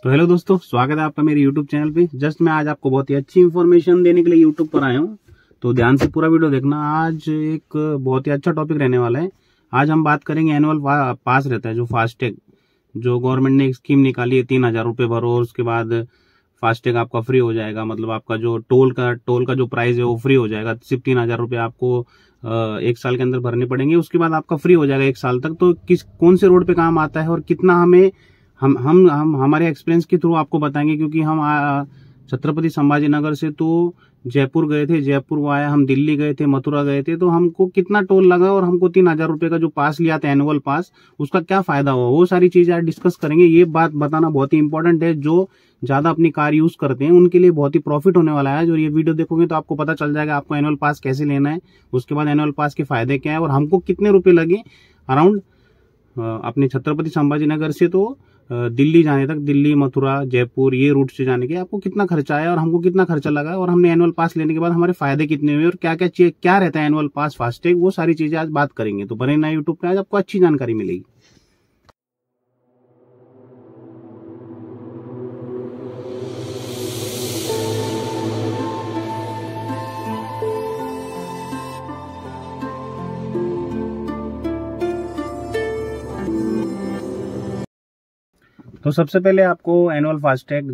तो हेलो दोस्तों, स्वागत है आपका मेरे यूट्यूब चैनल पे। जस्ट मैं आज आपको बहुत ही अच्छी इन्फॉर्मेशन देने के लिए यूट्यूब पर आया हूँ, तो ध्यान से पूरा वीडियो देखना। आज एक बहुत ही अच्छा टॉपिक रहने वाला है। आज हम बात करेंगे एनुअल पास रहता है जो फास्टैग, जो गवर्नमेंट ने एक स्कीम निकाली है। 3,000 रुपये भरो और उसके बाद फास्टैग आपका फ्री हो जाएगा। मतलब आपका जो टोल का जो प्राइस है वो फ्री हो जाएगा। सिर्फ 3,000 रुपये आपको एक साल के अंदर भरने पड़ेंगे, उसके बाद आपका फ्री हो जाएगा एक साल तक। तो कौन से रोड पे काम आता है और कितना हमें हम हमारे एक्सपीरियंस के थ्रू आपको बताएंगे, क्योंकि हम छत्रपति संभाजी नगर से तो जयपुर गए थे, जयपुर वो आया, हम दिल्ली गए थे, मथुरा गए थे, तो हमको कितना टोल लगा और हमको 3,000 रुपये का जो पास लिया था एनुअल पास, उसका क्या फायदा हुआ, वो सारी चीजें आज डिस्कस करेंगे। ये बात बताना बहुत ही इंपॉर्टेंट है। जो ज्यादा अपनी कार यूज करते हैं उनके लिए बहुत ही प्रॉफिट होने वाला है। और ये वीडियो देखोगे तो आपको पता चल जाएगा आपको एनुअल पास कैसे लेना है, उसके बाद एनुअल पास के फायदे क्या है और हमको कितने रुपए लगे अराउंड अपने छत्रपति संभाजी नगर से तो दिल्ली जाने तक, दिल्ली, मथुरा, जयपुर, ये रूट से जाने के आपको कितना खर्चा आया और हमको कितना खर्चा लगा, और हमने एनुअल पास लेने के बाद हमारे फायदे कितने हुए और क्या रहता है एनुअल पास, फास्टैग, वो सारी चीजें आज बात करेंगे। तो बने ना यूट्यूब पे, आज आपको अच्छी जानकारी मिलेगी। तो सबसे पहले आपको एनुअल फास्टैग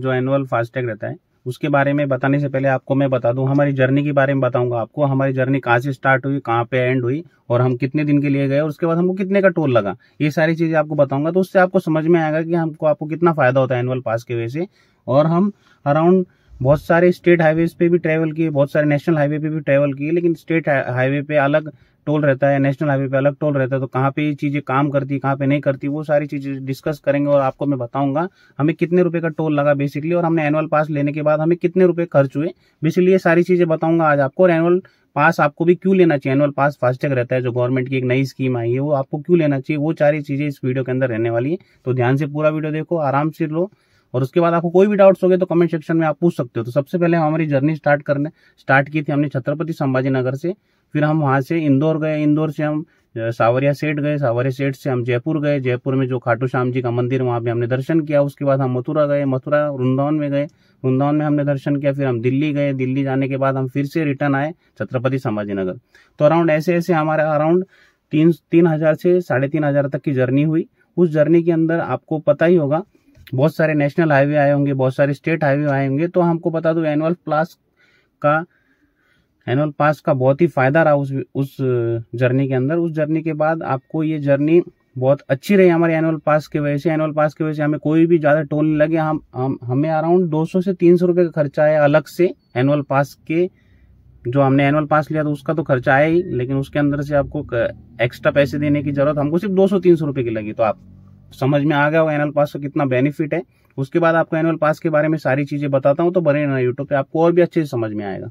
रहता है उसके बारे में बताने से पहले आपको मैं बता दूं, हमारी जर्नी के बारे में बताऊंगा आपको। हमारी जर्नी कहाँ से स्टार्ट हुई, कहाँ पे एंड हुई और हम कितने दिन के लिए गए और उसके बाद हमको कितने का टोल लगा, ये सारी चीजें आपको बताऊंगा। तो उससे आपको समझ में आएगा कि आपको कितना फायदा होता है एनुअल पास की वजह से। और हम अराउंड बहुत सारे स्टेट हाईवेज पे भी ट्रेवल किए, बहुत सारे नेशनल हाईवे पे भी ट्रेवल किए, लेकिन स्टेट हाईवे पे अलग टोल रहता है, नेशनल हाईवे पे अलग टोल रहता है। तो कहाँ पे ये चीजें काम करती है, कहाँ पे नहीं करती, वो सारी चीजें डिस्कस करेंगे और आपको मैं बताऊंगा हमें कितने रुपए का टोल लगा बेसिकली, और हमने एनुअल पास लेने के बाद हमें कितने रुपए खर्च हुए बेसिकली। ये सारी चीजें बताऊंगा आज आपको। और एनुअल पास आपको भी क्यों लेना चाहिए, एनुअल पास फास्टैग रहता है जो गवर्नमेंट की एक नई स्कीम आई है, वो आपको क्यों लेना चाहिए, वो सारी चीजें इस वीडियो के अंदर रहने वाली है। तो ध्यान से पूरा वीडियो देखो, आराम से लो, और उसके बाद आपको कोई भी डाउट्स हो गए तो कमेंट सेक्शन में आप पूछ सकते हो। तो सबसे पहले हमारी जर्नी स्टार्ट की थी हमने छत्रपति संभाजी नगर से। फिर हम वहां से इंदौर गए, इंदौर से हम सावरिया सेठ गए, सावरिया सेठ से हम जयपुर गए, जयपुर में जो खाटू श्याम जी का मंदिर वहां पे हमने दर्शन किया। उसके बाद हम मथुरा गए, मथुरा वृंदावन में गए, वृंदावन में हमने दर्शन किया। फिर हम दिल्ली गए, दिल्ली जाने के बाद हम फिर से रिटर्न आए छत्रपति संभाजी नगर। तो अराउंड ऐसे हमारा अराउंड 3,000 से 3,500 तक की जर्नी हुई। उस जर्नी के अंदर आपको पता ही होगा बहुत सारे नेशनल हाईवे आए होंगे, बहुत सारे स्टेट हाईवे आए होंगे। तो हमको बता दो एनुअल पास का बहुत ही फायदा रहा उस जर्नी के अंदर। उस जर्नी के बाद आपको ये जर्नी बहुत अच्छी रही हमारे एनुअल पास की वजह से। एनुअल पास की वजह से हमें कोई भी ज्यादा टोल नहीं लगे। हमें अराउंड 200 से 300 रुपए का खर्चा आया अलग से एनुअल पास के। जो हमने एनुअल पास लिया तो उसका तो खर्चा आया ही, लेकिन उसके अंदर से आपको एक्स्ट्रा पैसे देने की जरूरत हमको सिर्फ 200-300 रुपए की लगी। तो आप समझ में आ गया वो एनुअल पास का कितना बेनिफिट है। उसके बाद आपको एनुअल पास के बारे में सारी चीजें बताता हूँ, तो बने रहना यूट्यूब पे, आपको और भी अच्छे से समझ में आएगा।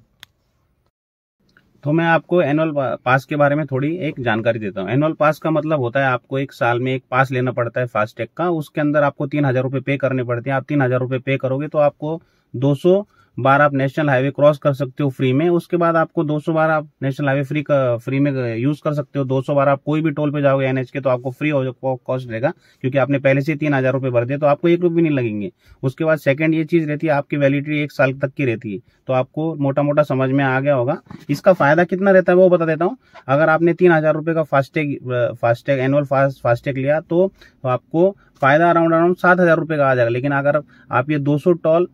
तो मैं आपको एनुअल पास के बारे में थोड़ी एक जानकारी देता हूँ। एनुअल पास का मतलब होता है आपको एक साल में एक पास लेना पड़ता है फास्टैग का। उसके अंदर आपको 3,000 रुपये पे करने पड़ते हैं। आप 3,000 रुपये पे करोगे तो आपको 200 बार आप नेशनल हाईवे क्रॉस कर सकते हो फ्री में। उसके बाद आपको 200 बार आप नेशनल हाईवे फ्री में यूज कर सकते हो। 200 बार आप कोई भी टोल पे जाओगे एनएच के तो आपको फ्री कॉस्ट रहेगा, क्योंकि आपने पहले से 3,000 रुपये भर दिए, तो आपको 1 रुपये भी नहीं लगेंगे। उसके बाद सेकंड ये चीज रहती है, आपकी वैलिडिटी 1 साल तक की रहती है। तो आपको मोटा मोटा समझ में आ गया होगा। इसका फायदा कितना रहता है वो बता देता हूँ। अगर आपने 3,000 रुपये का फास्टैग एनुअल फास्टैग लिया तो आपको फायदा अराउंड 7,000 रुपये का आ जाएगा। लेकिन अगर आप ये 200 टोल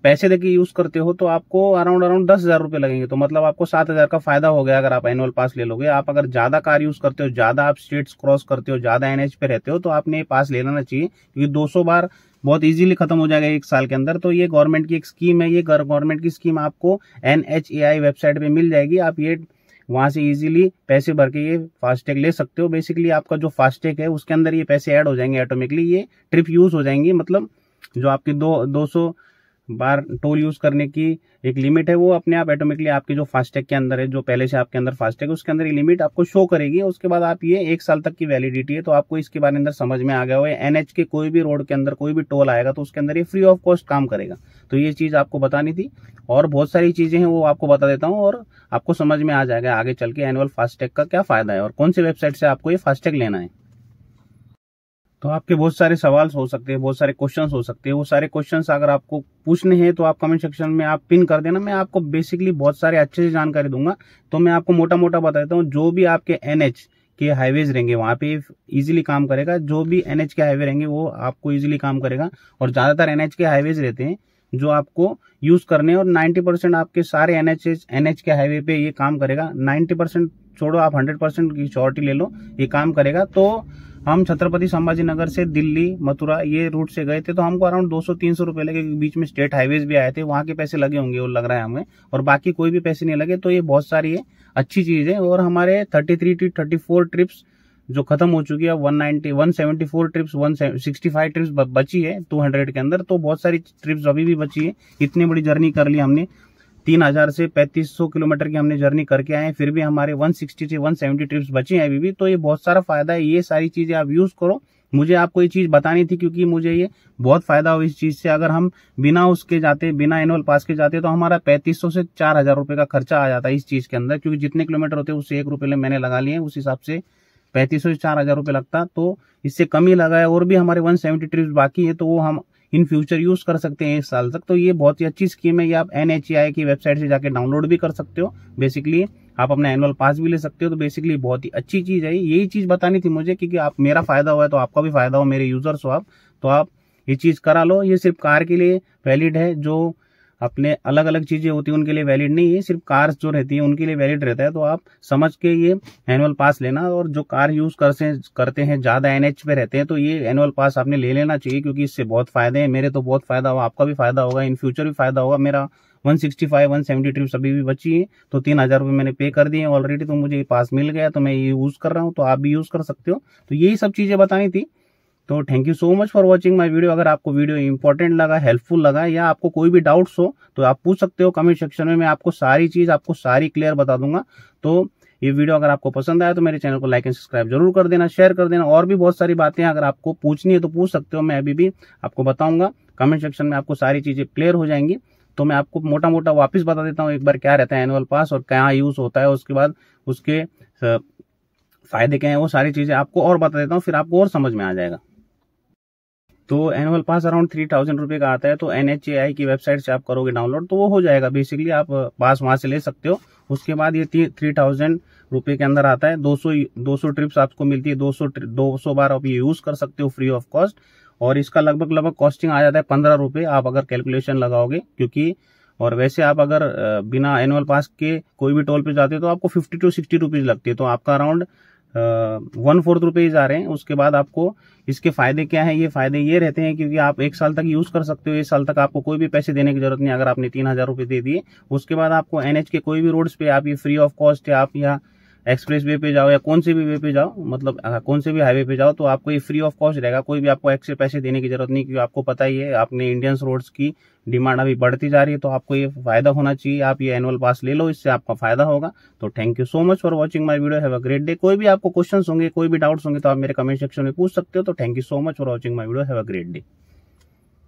पैसे देके यूज करते हो तो आपको अराउंड 10,000 रुपये लगेंगे। तो मतलब आपको 7,000 का फायदा हो गया अगर आप एनुअल पास ले लोगे। आप अगर ज्यादा कार यूज करते हो, ज्यादा आप स्टेट्स क्रॉस करते हो, ज्यादा एनएच पे रहते हो, तो आपने ये पास ले लेना चाहिए, क्योंकि 200 बार बहुत इजीली खत्म हो जाएगा 1 साल के अंदर। तो ये गवर्नमेंट की एक स्कीम है। ये गवर्नमेंट की स्कीम आपको NHAI वेबसाइट पे मिल जाएगी। आप ये वहां से इजीली पैसे भर के ये फास्टैग ले सकते हो। बेसिकली आपका जो फास्टैग है उसके अंदर ये पैसे ऐड हो जाएंगे ऑटोमेटिकली, ये ट्रिप यूज हो जाएंगी। मतलब जो आपकी 200 बार टोल यूज करने की एक लिमिट है, वो अपने आप ऑटोमेटिकली आपके जो फास्टैग के अंदर है, जो पहले से आपके अंदर फास्टैग है उसके अंदर ये लिमिट आपको शो करेगी। उसके बाद आप ये 1 साल तक की वैलिडिटी है। तो आपको इसके बारे में अंदर समझ में आ गया हुआ है। एनएच के कोई भी रोड के अंदर कोई भी टोल आएगा तो उसके अंदर ये फ्री ऑफ कॉस्ट काम करेगा। तो ये चीज आपको बतानी थी, और बहुत सारी चीजें हैं वो आपको बता देता हूँ, और आपको समझ में आ जाएगा आगे चल के एनुअल फास्टैग का क्या फायदा है और कौन सी वेबसाइट से आपको ये फास्टैग लेना है। तो आपके बहुत सारे सवाल हो सकते हैं, बहुत सारे क्वेश्चंस हो सकते हैं। वो सारे क्वेश्चंस अगर आपको पूछने हैं तो आप कमेंट सेक्शन में आप पिन कर देना। मैं आपको बेसिकली बहुत सारे अच्छे से जानकारी दूंगा। तो मैं आपको मोटा मोटा बता देता हूँ, जो भी आपके एनएच के हाईवेज रहेंगे वहां पे इजीली काम करेगा। जो भी एनएच के हाईवे रहेंगे वो आपको इजीली काम करेगा। और ज्यादातर एनएच के हाईवेज रहते हैं जो आपको यूज करने, और 90% आपके सारे एनएच के हाईवे पे ये काम करेगा। 90% छोड़ो, आप 100% की श्योरिटी ले लो ये काम करेगा। तो हम छत्रपति संभाजी नगर से दिल्ली मथुरा ये रूट से गए थे, तो हमको अराउंड 200-300 रुपए लगे। बीच में स्टेट हाईवेज भी आए थे, वहां के पैसे लगे होंगे वो लग रहा है हमें, और बाकी कोई भी पैसे नहीं लगे। तो ये बहुत सारी है अच्छी चीज है। और हमारे 33 to 34 ट्रिप्स जो खत्म हो चुकी है, 174 ट्रिप्स, 165 ट्रिप्स बची है 200 के अंदर। तो बहुत सारी ट्रिप्स अभी भी बची है। इतनी बड़ी जर्नी कर ली हमने, 3000 से 3500 किलोमीटर की हमने जर्नी करके आए हैं, फिर भी हमारे 160 से 170 ट्रिप्स बची हैं अभी भी। तो ये बहुत सारा फायदा है, ये सारी चीजें आप यूज करो। मुझे आपको ये चीज बतानी थी क्योंकि मुझे ये बहुत फायदा हो इस चीज से। अगर हम बिना उसके जाते, बिना एनुअल पास के जाते, तो हमारा 3500 से 4000 रुपए का खर्चा आ जाता है इस चीज के अंदर। क्योंकि जितने किलोमीटर होते हैं उससे 1 रुपए मैंने लगा लिए, उस हिसाब से 3500 से 4000 रुपए लगता, तो इससे कम ही लगा है। और भी हमारे 170 ट्रिप्स बाकी है, तो वो हम इन फ्यूचर यूज कर सकते हैं 1 साल तक। तो ये बहुत ही अच्छी स्कीम है। ये आप NHAI की वेबसाइट से जाके डाउनलोड भी कर सकते हो। बेसिकली आप अपना एनुअल पास भी ले सकते हो। तो बेसिकली बहुत ही अच्छी चीज है। यही चीज बतानी थी मुझे, क्योंकि आप मेरा फायदा हुआ है तो आपका भी फायदा हो, मेरे यूजर्स हो आप, तो आप ये चीज करा लो। ये सिर्फ कार के लिए वैलिड है, जो अपने अलग अलग चीजें होती है उनके लिए वैलिड नहीं है। सिर्फ कार्स जो रहती है उनके लिए वैलिड रहता है। तो आप समझ के ये एनुअल पास लेना। और जो कार यूज करते हैं, ज्यादा NH पे रहते हैं, तो ये एनुअल पास आपने ले लेना चाहिए, क्योंकि इससे बहुत फायदे हैं। मेरे तो बहुत फायदा हुआ, आपका भी फायदा होगा, इन फ्यूचर भी फायदा होगा। मेरा 165-170 ट्रिप्स अभी भी बची है, तो 3000 रुपये मैंने पे कर दिए ऑलरेडी। तो मुझे ये पास मिल गया, तो मैं ये यूज कर रहा हूँ, तो आप भी यूज कर सकते हो। तो यही सब चीजें बतानी थी। तो thank you so much for watching my video. अगर आपको वीडियो इंपॉर्टेंट लगा, हेल्पफुल लगा, या आपको कोई भी डाउट्स हो तो आप पूछ सकते हो कमेंट सेक्शन में। मैं आपको सारी क्लियर बता दूंगा। तो ये वीडियो अगर आपको पसंद आया तो मेरे चैनल को लाइक एंड सब्सक्राइब जरूर कर देना, शेयर कर देना। और भी बहुत सारी बातें अगर आपको पूछनी है तो पूछ सकते हो, मैं अभी भी आपको बताऊंगा। कमेंट सेक्शन में आपको सारी चीजें क्लियर हो जाएंगी। तो मैं आपको मोटा मोटा वापस बता देता हूँ एक बार, क्या रहता है एनुअल पास और क्या यूज होता है, उसके बाद उसके फायदे क्या है, वो सारी चीजें आपको और बता देता हूँ, फिर आपको और समझ में आ जाएगा। तो एनुअल पास अराउंड 3000 रुपए का आता है। तो NHAI की वेबसाइट से आप करोगे डाउनलोड तो वो हो जाएगा। बेसिकली आप पास वहां से ले सकते हो। उसके बाद ये 3000 रुपए के अंदर आता है। 200 ट्रिप्स आपको मिलती है। 200 बार आप ये यूज कर सकते हो फ्री ऑफ कॉस्ट। और इसका लगभग कॉस्टिंग आ जाता है 15 रुपए, आप अगर कैलकुलेशन लगाओगे। क्योंकि और वैसे आप अगर बिना एनुअल पास के कोई भी टोल पे जाते हो तो आपको 50 to 60 रुपीज लगती है। तो आपका अराउंड 1/4 रुपीज आ रहे हैं। उसके बाद आपको इसके फायदे क्या है, ये फायदे ये रहते हैं क्योंकि आप 1 साल तक यूज कर सकते हो। 1 साल तक आपको कोई भी पैसे देने की जरूरत नहीं, अगर आपने 3000 रुपए दे दिए। उसके बाद आपको NH के कोई भी रोड्स पे आप ये फ्री ऑफ कॉस्ट है, आप या एक्सप्रेस वे पे जाओ या कौन से भी वे पे जाओ, मतलब कौन से भी हाईवे पे जाओ, तो आपको ये फ्री ऑफ कॉस्ट रहेगा। कोई भी आपको एक्स्ट्रा पैसे देने की जरूरत नहीं, क्योंकि आपको पता ही है अपने इंडियन रोड्स की डिमांड अभी बढ़ती जा रही है। तो आपको ये फायदा होना चाहिए, आप ये एनुअल पास ले लो, इससे आपका फायदा होगा। तो thank you so much for watching my video. Have a great day. कोई भी आपको क्वेश्चंस होंगे, कोई भी डाउट्स होंगे तो आप मेरे कमेंट सेक्शन में पूछ सकते हो। तो thank you so much for watching my video. Have a great day.